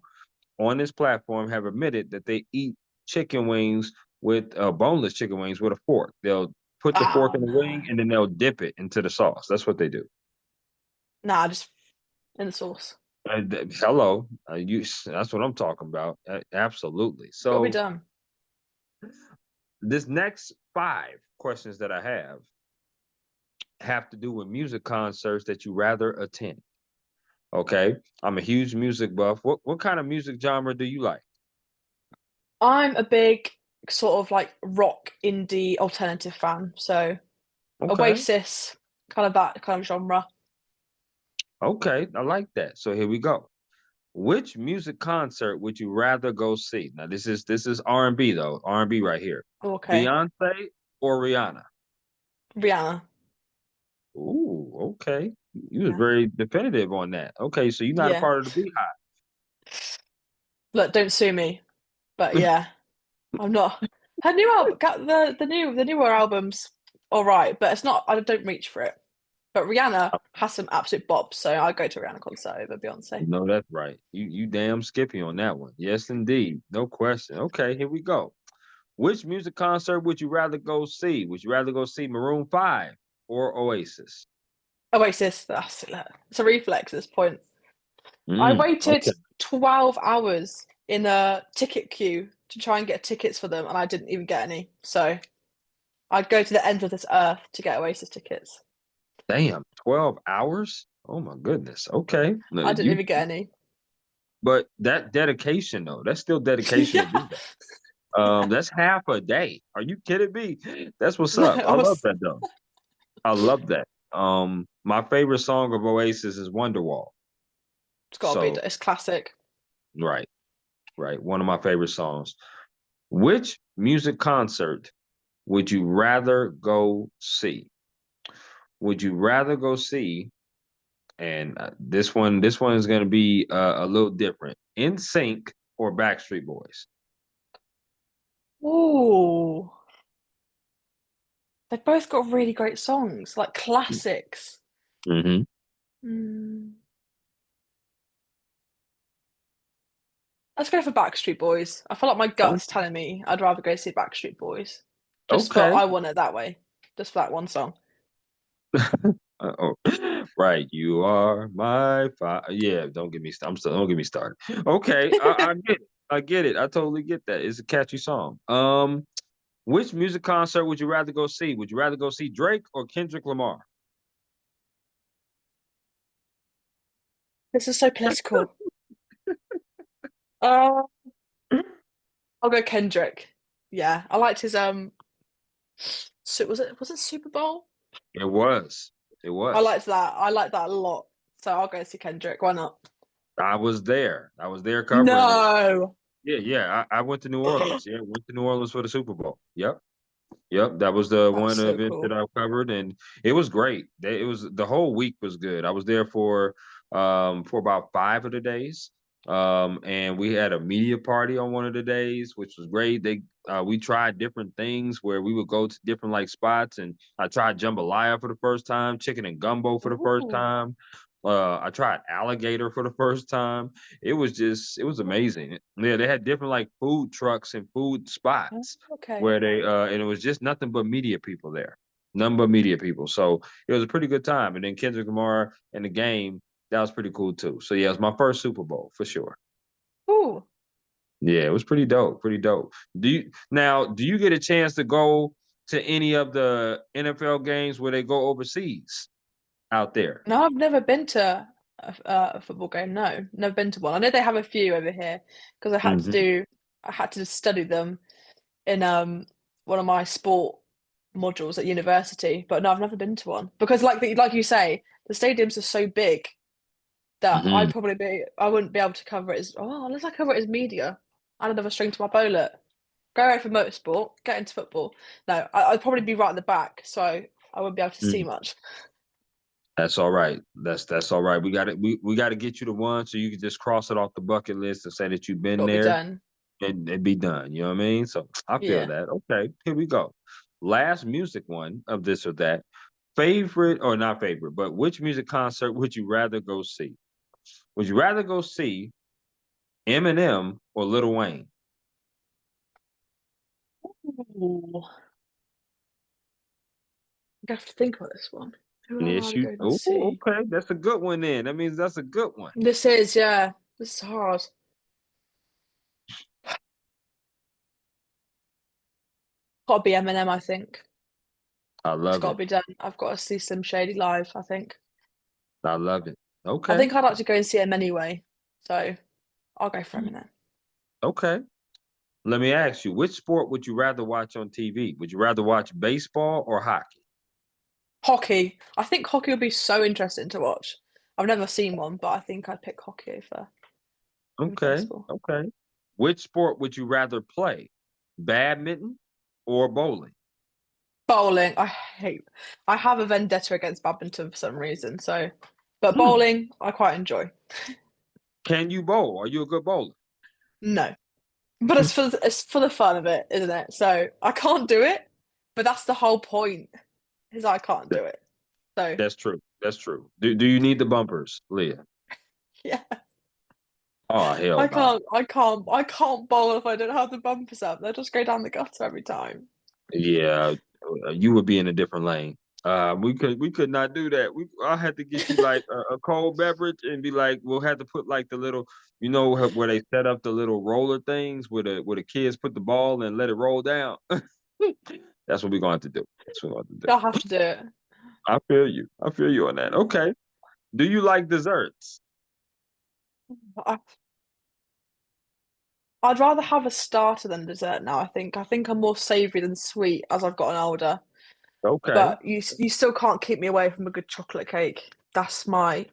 on this platform have admitted that they eat chicken wings with boneless chicken wings with a fork. They'll put the fork Oh, in the no. wing and then they'll dip it into the sauce. That's what they do. Nah, just in the sauce. Hello, that's what I'm talking about. Absolutely. It's got to be So done. this next five questions that I have to do with music concerts that you rather attend. Okay, I'm a huge music buff. What kind of music genre do you like? I'm a big sort of like rock indie alternative fan. So Okay, Oasis, kind of that kind of genre. okay, I like that. So here we go. Which music concert would you rather go see? Now this is R&B though, R&B right here. Okay. Beyonce or Rihanna? Rihanna. Ooh, okay. You was Yeah. very definitive on that. Okay, so you're not a Yeah. part of the Beehive. Look, don't sue me. But yeah, I'm not. Her new album, the newer albums, all right, but it's not. I don't reach for it. But Rihanna has some absolute bops, so I'll go to a Rihanna concert over Beyonce. No, that's right. You damn skippy on that one. Yes, indeed. No question. Okay, here we go. Which music concert would you rather go see? Would you rather go see Maroon 5 or Oasis? Oasis, it's a reflex at this point. I waited Okay. 12 hours in a ticket queue to try and get tickets for them, and I didn't even get any. So I'd go to the end of this earth to get Oasis tickets. Damn, 12 hours? Oh my goodness. Okay. No, I didn't even get any. but that dedication though, that's still dedication to Yeah. do that. That's half a day. Are you kidding me? That's what's No, up. I I love was. that though. I love that. My favorite song of Oasis is Wonderwall. It's got to be. So, It's classic. right, right. One of my favorite songs. Which music concert would you rather go see? Would you rather go see? And this one is going to be a little different. In Sync or Backstreet Boys? Ooh, they've both got really great songs, like classics. Mm-hmm. Mm. Let's go for Backstreet Boys. I feel like my gut's telling me I'd rather go see Backstreet Boys. Just for Okay. I want it that way. Just for that one song. Oh, right. You are my fire. Yeah, don't get me. I'm still. Don't get me started. Okay, I get it. I get it. I totally get that. It's a catchy song. Which music concert would you rather go see? Would you rather go see Drake or Kendrick Lamar? This is so political. Uh, I'll go Kendrick. Yeah, I liked his so was it Super Bowl? It was. It I was. liked that. I liked that a lot. So I'll go see Kendrick. Why not? I was there. I was there covering it. No. Yeah, yeah. I went to New Orleans. Yeah, went to New Orleans for the Super Bowl. Yep. Yep, that was the That's one so event that cool. I covered, and it was great. It was the whole week was good. I was there for about 5 of the days, and we had a media party on one of the days, which was great. We tried different things where we would go to different like spots, and I tried jambalaya for the first time, chicken and gumbo for the first Ooh. time. I tried alligator for the first time. It was amazing. Yeah, they had different like food trucks and food Oh, spots okay. where they and it was just nothing but media people there. None but media people. So it was a pretty good time. And then Kendrick Lamar and the game, that was pretty cool too. So yeah, it was my first Super Bowl for sure. Ooh. Yeah, it was pretty dope. Pretty dope. Do you get a chance to go to any of the NFL games where they go overseas out there? No, I've never been to a football game. No, never been to one. I know they have a few over here because Hmm. I had to study them in one of my sport modules at university. But no, I've never been to one because like you say, the stadiums are so big that Hmm. I wouldn't be able to cover it as unless I cover it as media. Add another string to my bowler. Go away from motorsport, get into football. No, I'd probably be right at the back, so I wouldn't be able to see much. That's all right. That's all right. We got to get you to one so you can just cross it off the bucket list and say that you've been Got to be there done. and be done. You know what I mean? So I feel Yeah. that. Okay, here we go. Last music one of this or that. Favorite or not favorite, but which music concert would you rather go see? Would you rather go see Eminem or Lil Wayne? Ooh. I have to think about this one. Who would I Yes, rather you. go and Oh, see? okay. That's a good one then. That means that's a good one. This is, yeah, this is hard. Got to be Eminem, I think. I It's love got to it. be done. I've got to see Slim Shady live, I think. I love it. I Okay. think I'd like to go and see him anyway. So I'll go for Eminem. Okay. Let me ask you, which sport would you rather watch on TV? Would you rather watch baseball or hockey? Hockey. I think hockey would be so interesting to watch. I've never seen one, but I think I'd pick hockey over Okay, baseball. okay. Which sport would you rather play? Badminton or bowling? Bowling, I have a vendetta against badminton for some reason. So, but Hmm. bowling, I quite enjoy. Can you bowl? Are you a good bowler? No, but it's for the fun of it, isn't it? So I can't do it, but that's the whole point. Is I can't That- do it. So That's true. That's true. Do you need the bumpers, Leah? yeah, Oh, hell no. I can't bowl if I don't have the bumpers up. They'll just go down the gutter every time. Yeah, you would be in a different lane. We could not do that. I had to get you like a cold beverage and be like, we'll have to put like the little, where they set up the little roller things where the kids put the ball and let it roll down. That's what we're going to do. That's what we're going to do. I'll have to do it. I feel you. I feel you on that. Okay. Do you like desserts? I, I'd rather have a starter than dessert now. I think I'm more savoury than sweet as I've gotten older. Okay. But you still can't keep me away from a good chocolate cake. That's my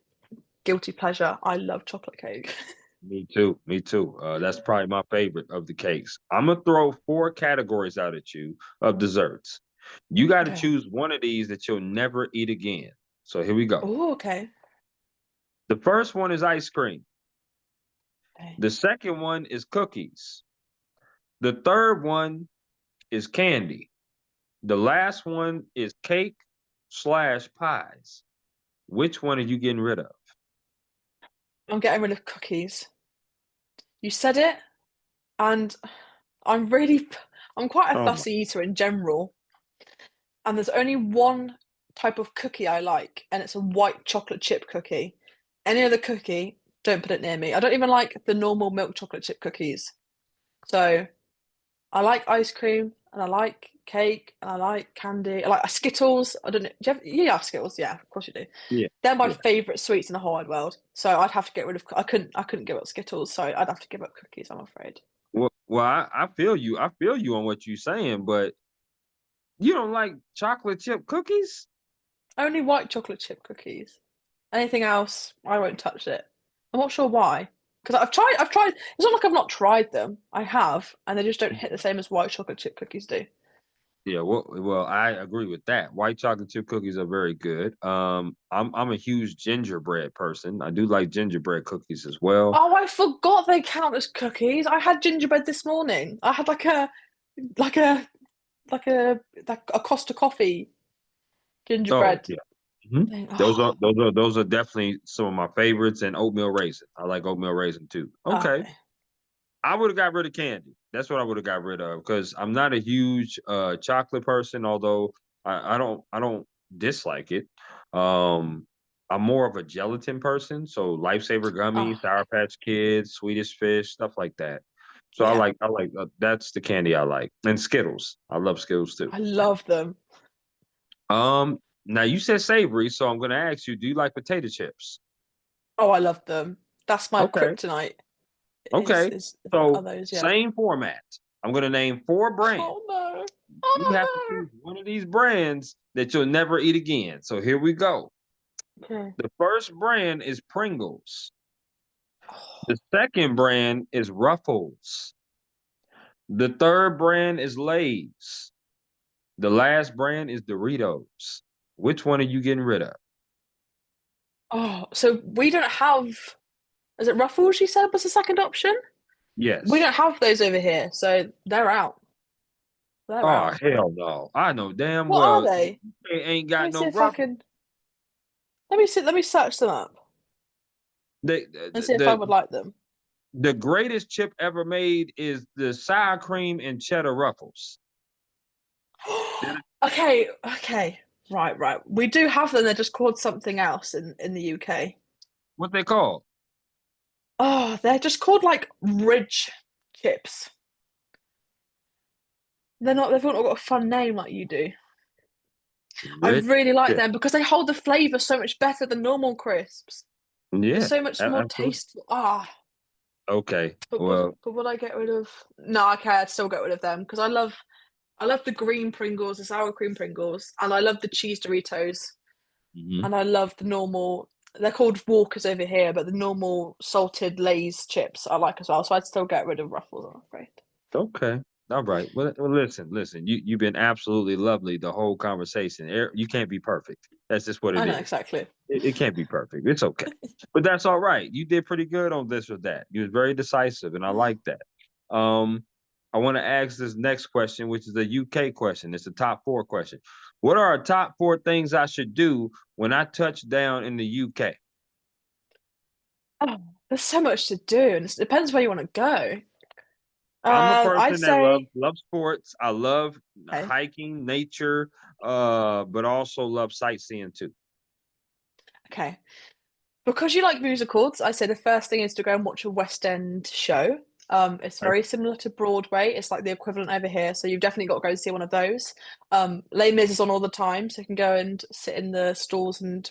guilty pleasure. I love chocolate cake. Me too. Me too. That's probably my favorite of the cakes. I'm gonna throw four categories out at you of desserts. You got to Okay. choose one of these that you'll never eat again. So here we go. Oh, okay. The first one is ice cream. Okay. The second one is cookies. The third one is candy. The last one is cake slash pies. Which one are you getting rid of? I'm getting rid of cookies. You said it, and I'm really, I'm quite a Oh my. fussy eater in general. And there's only one type of cookie I like, and it's a white chocolate chip cookie. Any other cookie, don't put it near me. I don't even like the normal milk chocolate chip cookies. So I like ice cream, and I like cake, and I like candy. I like Skittles. I don't know. You have Skittles? Yeah, of course you do. Yeah, They're my yeah. favorite sweets in the whole wide world. So I'd have to get rid of. I couldn't give up Skittles. So I'd have to give up cookies. I'm afraid. I feel you. I feel you on what you're saying, but you don't like chocolate chip cookies? Only white chocolate chip cookies. Anything else, I won't touch it. I'm not sure why. Because I've tried. It's not like I've not tried them. I have, and they just don't hit the same as white chocolate chip cookies do. Yeah, well, I agree with that. White chocolate chip cookies are very good. I'm a huge gingerbread person. I do like gingerbread cookies as well. Oh, I forgot they count as cookies. I had gingerbread this morning. I had like a like a Costa coffee Oh gingerbread yeah. Mhm. thing. Those are Oh, those are those are definitely some of my favorites, and oatmeal raisin. I like oatmeal raisin too. Okay. okay. I would have got rid of candy. That's what I would have got rid of because I'm not a huge chocolate person, although I don't dislike it. Um I'm more of a gelatin person, so lifesaver gummies, Oh, Sour Patch Kids, Swedish Fish, stuff like that. So yeah. I like that's the candy I like. And Skittles. I love Skittles too. I love them. Now you said savory, so I'm gonna ask you, do you like potato chips? Oh, I love them. That's my Okay. kryptonite. Is Okay. is are So those? Yeah. same format. I'm gonna name four brands. Oh no. You have to Oh choose one of these brands that you'll never eat again. So here we go. no. Okay. The first brand is Pringles. Oh, The second brand is Ruffles. The third brand is Lay's. The last brand is Doritos. Which one are you getting rid of? oh, so we don't have. Is it Ruffles? You said was the second option. We Yes. don't have those over here, so they're out. They're Oh, out. hell no. I know damn What are well they? they ain't Let got me see no if I Ruffles. can. Let me see. Let me search them up The, and see if I the, would like them. the greatest chip ever made is the sour cream and cheddar Ruffles. Okay, okay, right, right. We do have them. They're just called something else in the UK. What they call? Oh, they're just called like Ridge chips. They're not. They've not got a fun name like you do. I Rich really like chip. them because they hold the flavor so much better than normal crisps. They're Yeah, so much more absolutely. tasteful. Ah, Okay. but would Well, but would I get rid of? No, okay, I'd still get rid of them because I love the green Pringles, the sour cream Pringles, and I love the cheese Doritos, mhm. and I love the normal. They're called Walkers over here, but the normal salted Lay's chips I like as well. So I'd still get rid of Ruffles, I'm afraid. Okay. All right. Well, listen. You've been absolutely lovely the whole conversation. You can't be perfect. That's just what I it know is. exactly. It can't be perfect. It's okay. But that's all right. You did pretty good on this or that. You was very decisive, and I like that. Um, I want to ask this next question, which is a UK question. It's a top four question. What are our top four things I should do when I touch down in the UK? Oh, there's so much to do, and it depends where you want to go. I'm a I'd person that say love sports. I love okay, hiking, nature, but also love sightseeing too. okay. Because you like musicals, I say the first thing is to go and watch a West End show. It's Right? very similar to Broadway. It's like the equivalent over here, so you've definitely got to go and see one of those. Les Mis is on all the time, so you can go and sit in the stalls and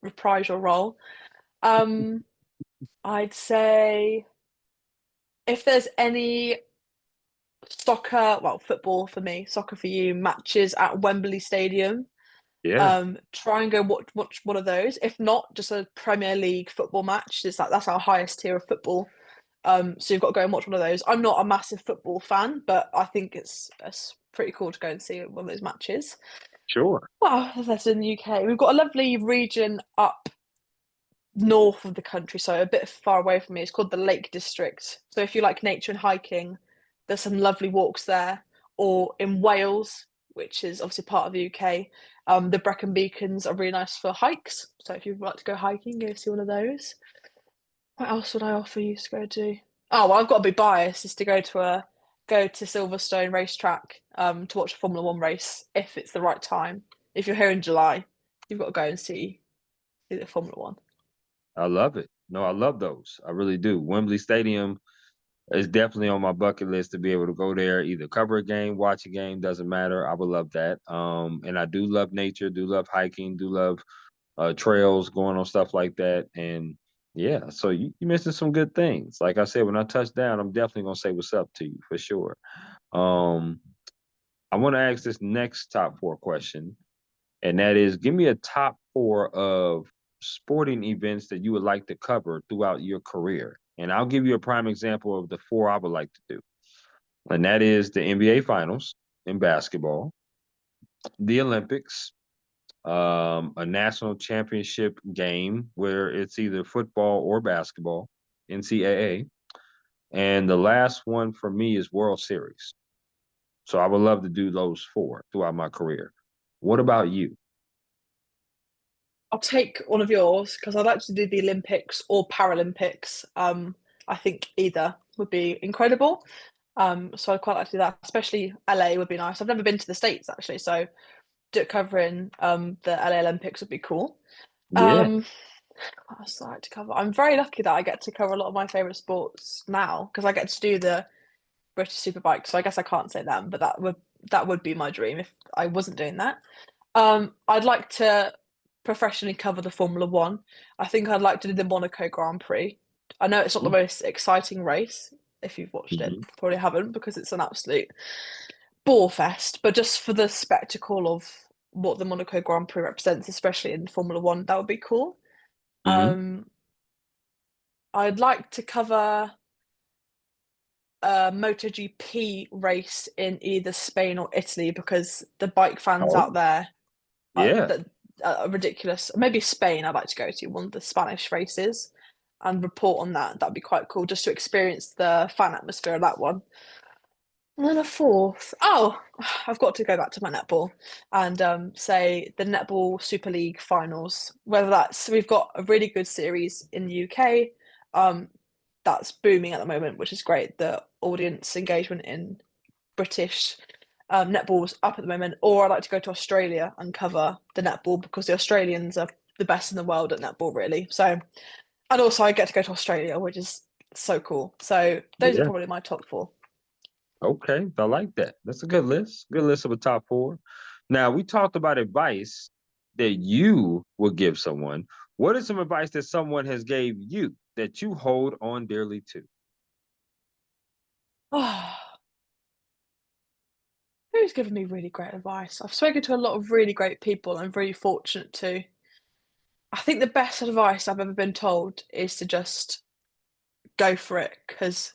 reprise your role. Um, I'd say if there's any soccer, well, football for me, soccer for you, matches at Wembley Stadium, Yeah, try and go watch one of those. If not, just a Premier League football match. It's like that's our highest tier of football. So you've got to go and watch one of those. I'm not a massive football fan, but I think it's pretty cool to go and see one of those matches. sure. Well, that's in the UK. We've got a lovely region up north of the country, so a bit far away from me. It's called the Lake District. So if you like nature and hiking, there's some lovely walks there. Or in Wales, which is obviously part of the UK, the Brecon Beacons are really nice for hikes. So if you'd like to go hiking, go see one of those. What else would I offer you to go do? Oh, well, I've got to be biased, is to go to Silverstone racetrack to watch a Formula One race if it's the right time. if you're here in July, you've got to go and see the Formula One. I love it. No, I love those. I really do. Wembley Stadium is definitely on my bucket list to be able to go there, either cover a game, watch a game, doesn't matter. I would love that. And I do love nature, do love hiking, do love trails, going on stuff like that. And yeah, so you mentioned some good things. Like I said, when I touch down, I'm definitely gonna say what's up to you for sure. Um, I want to ask this next top four question, and that is, give me a top four of sporting events that you would like to cover throughout your career. And I'll give you a prime example of the four I would like to do. And that is the NBA Finals in basketball, the Olympics, a national championship game where it's either football or basketball, NCAA. And the last one for me is World Series. So I would love to do those four throughout my career. What about you? I'll take one of yours because I'd like to do the Olympics or Paralympics. I think either would be incredible. So I'd quite like to do that, especially LA would be nice. I've never been to the States actually, so covering the LA Olympics would be cool. Yeah. Um, what else do I like to cover? I'm very lucky that I get to cover a lot of my favourite sports now because I get to do the British Superbike. So I guess I can't say them, but that would be my dream if I wasn't doing that. I'd like to professionally cover the Formula One. I think I'd like to do the Monaco Grand Prix. I know it's not the most exciting race. If you've watched it, Mm-hmm. probably haven't because it's an absolute bore fest. But just for the spectacle of what the Monaco Grand Prix represents, especially in Formula One, that would be cool. Mm-hmm. Um, I'd like to cover a MotoGP race in either Spain or Italy because the bike fans Oh, out there yeah. that are ridiculous. Maybe Spain, I'd like to go to one of the Spanish races and report on that. That'd be quite cool just to experience the fan atmosphere of that one. And then a fourth. Oh, I've got to go back to my netball and say the Netball Super League finals. Whether that's we've got a really good series in the UK, that's booming at the moment, which is great. The audience engagement in British netball's up at the moment. Or I'd like to go to Australia and cover the netball because the Australians are the best in the world at netball, really. So, and also I get to go to Australia, which is so cool. So those are Yeah. probably my top four. Okay. I like that. That's a good list. Good list of a top four. Now, we talked about advice that you would give someone. What is some advice that someone has gave you that you hold on dearly to? Oh, who's given me really great advice? I've spoken to a lot of really great people. I'm really fortunate to. I think the best advice I've ever been told is to just go for it because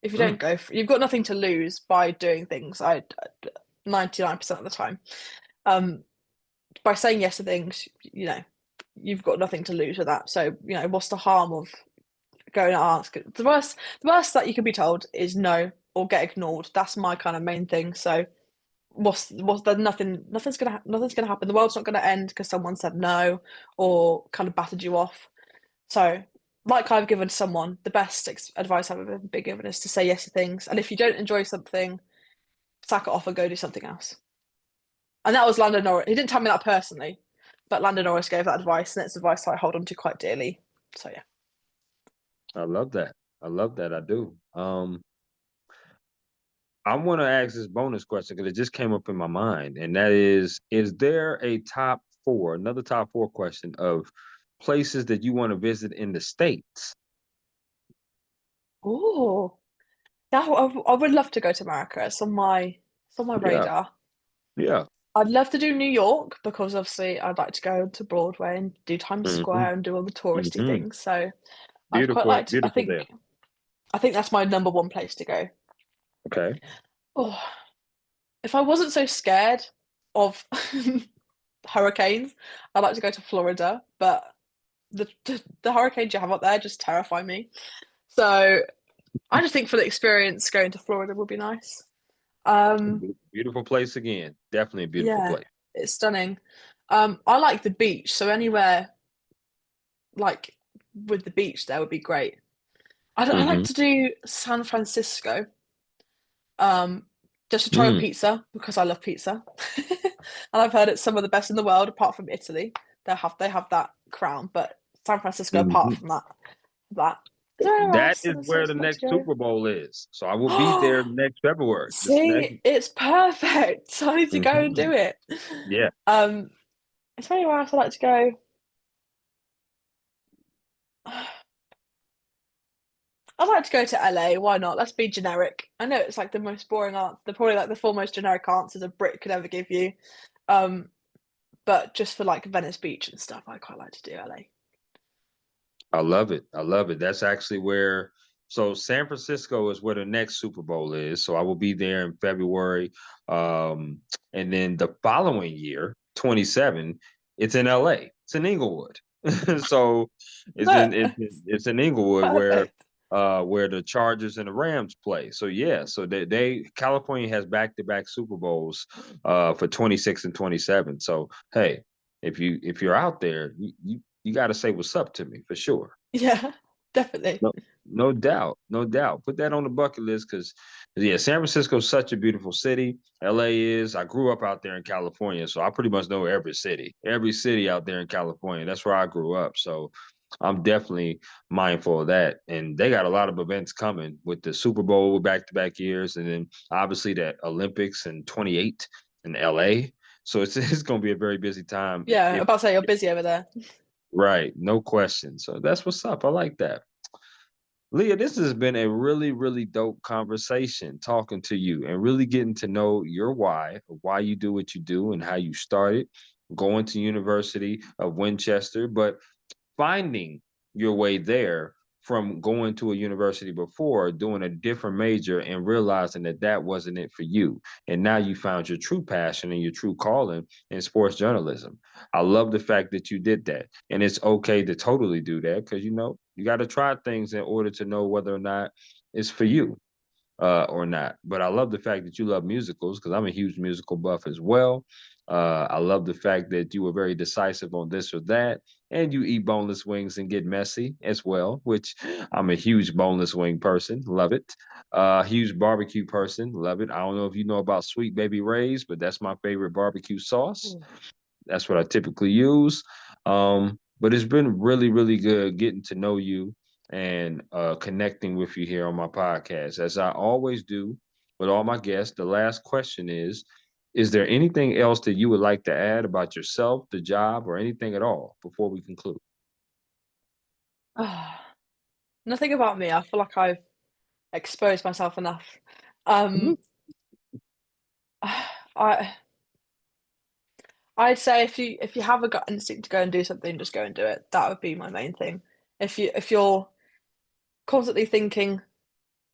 if you Mm, don't go for it, you've got nothing to lose by doing things. 99% of the time. Um, by saying yes to things, you've got nothing to lose with that. So, what's the harm of going and ask? The worst that you can be told is no or get ignored. That's my kind of main thing. So what's there nothing's gonna happen. The world's not gonna end because someone said no or kind of battered you off. So like I've given someone, the best advice I've ever been given is to say yes to things. And if you don't enjoy something, sack it off and go do something else. And that was Lando Norris. He didn't tell me that personally, but Lando Norris gave that advice, and it's advice I hold on to quite dearly. So yeah. I love that. I love that. I do. I want to ask this bonus question because it just came up in my mind, and that is there a top four, another top four question of places that you want to visit in the States? Oh, yeah, I would love to go to America. It's on my Yeah, radar. yeah. I'd love to do New York because obviously I'd like to go to Broadway and do Times Hmm. Square and do all the touristy Hmm. things. So I'd quite Beautiful, like to. I beautiful there. think I think that's my number one place to go. Okay. Oh, if I wasn't so scared of hurricanes, I'd like to go to Florida, but the hurricanes you have up there just terrify me. So I just think for the experience, going to Florida would be nice. Um, Beautiful place again. Definitely a beautiful yeah, place. it's stunning. I like the beach, so anywhere like with the beach there would be great. I like Hmm. to do San Francisco, um, just to try a Mm. pizza because I love pizza. and I've heard it's some of the best in the world, apart from Italy. They have that crown, but San Francisco, apart Mhm. from that. Is there anywhere That else is in the where States the I'd like to next go? Super Bowl is. So I will be there next February. This next. See, it's perfect. I need to go and do Mhm. it. Yeah, Um, is there anywhere else I'd like to go? I'd like to go to LA. Why not? Let's be generic. I know it's like the most boring answer. They're probably like the four most generic answers a Brit could ever give you. Um, but just for like Venice Beach and stuff, I quite like to do LA. I love it. I love it. That's actually where. So San Francisco is where the next Super Bowl is. So I will be there in February, um, and then the following year, 27, it's in LA. It's in Inglewood. So But it's in Inglewood perfect. where the Chargers and the Rams play. So yeah, so they California has back-to-back Super Bowls for 26 and 27. So hey, if you're out there, you got to say what's up to me for sure. Yeah, definitely. No, no doubt, no doubt. Put that on the bucket list because, yeah, San Francisco's such a beautiful city. LA is. I grew up out there in California, so I pretty much know every city out there in California. That's where I grew up. So I'm definitely mindful of that. And they got a lot of events coming with the Super Bowl back to back years, and then obviously that Olympics in 28 in LA. So it's it's going to be a very busy time. Yeah, If about to say you're busy over there. right, no question. So that's what's up. I like that. Leah, this has been a really, really dope conversation talking to you and really getting to know your why you do what you do and how you started going to University of Winchester, but finding your way there from going to a university before, doing a different major and realizing that that wasn't it for you. And now you found your true passion and your true calling in sports journalism. I love the fact that you did that. And it's okay to totally do that because, you got to try things in order to know whether or not it's for you or not. But I love the fact that you love musicals because I'm a huge musical buff as well. I love the fact that you were very decisive on this or that, and you eat boneless wings and get messy as well, which I'm a huge boneless wing person. Love it. Huge barbecue person. Love it. I don't know if you know about Sweet Baby Ray's, but that's my favorite barbecue sauce. Ooh. That's what I typically use. But it's been really, really good getting to know you and connecting with you here on my podcast. As I always do with all my guests, the last question is there anything else that you would like to add about yourself, the job, or anything at all before we conclude? Nothing about me. I feel like I've exposed myself enough. Mhm. Um, I I'd say if you have a gut instinct to go and do something, just go and do it. That would be my main thing. If you're constantly thinking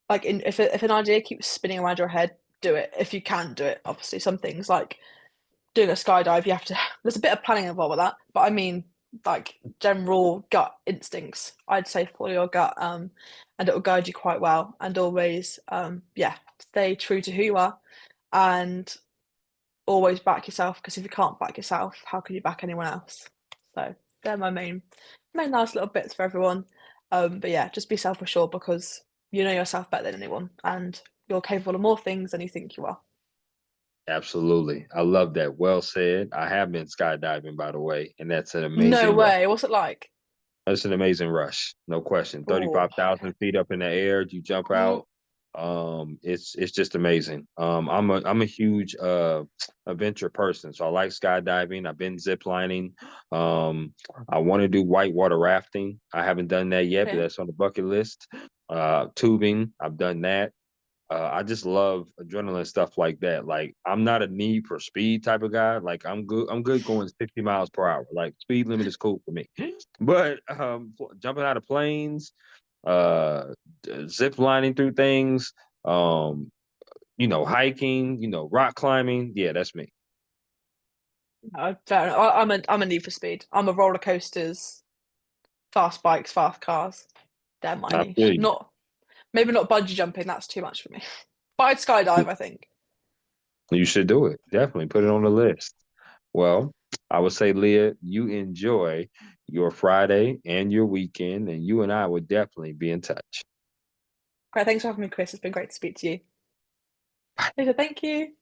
like if an idea keeps spinning around your head, do it. If you can do it, obviously some things like doing a skydive, you have to. There's a bit of planning involved with that, but I mean like general gut instincts. I'd say follow your gut, and it will guide you quite well. And always, yeah, stay true to who you are, and always back yourself. Because if you can't back yourself, how can you back anyone else? So they're my main nice little bits for everyone. But yeah, just be self assured because you know yourself better than anyone, and you're capable of more things than you think you are. Absolutely. I love that. Well said. I have been skydiving, by the way, and that's an No amazing rush. way. What's it like? That's an amazing rush, no question. Oh, 35,000 feet up in the air, you jump okay. out. It's just amazing. I'm a huge adventure person, so I like skydiving. I've been zip lining. Um, I want to do whitewater rafting. I haven't done that yet, but Okay. that's on the bucket list. Tubing, I've done that. I just love adrenaline stuff like that. Like I'm not a need for speed type of guy. Like I'm good going 60 miles per hour. Like speed limit is cool for me. But jumping out of planes, uh zip lining through things, um, hiking, rock climbing. Yeah, that's me. Fair enough. I'm a need for speed. I'm a roller coasters, fast bikes, fast cars. They're my I feel niche. you. Not maybe not bungee jumping. That's too much for me. But I'd skydive. I think. You should do it. Definitely put it on the list. Well, I would say, Leah, you enjoy your Friday and your weekend, and you and I would definitely be in touch. Great. Thanks for having me, Chris. It's been great to speak to you. Thank you.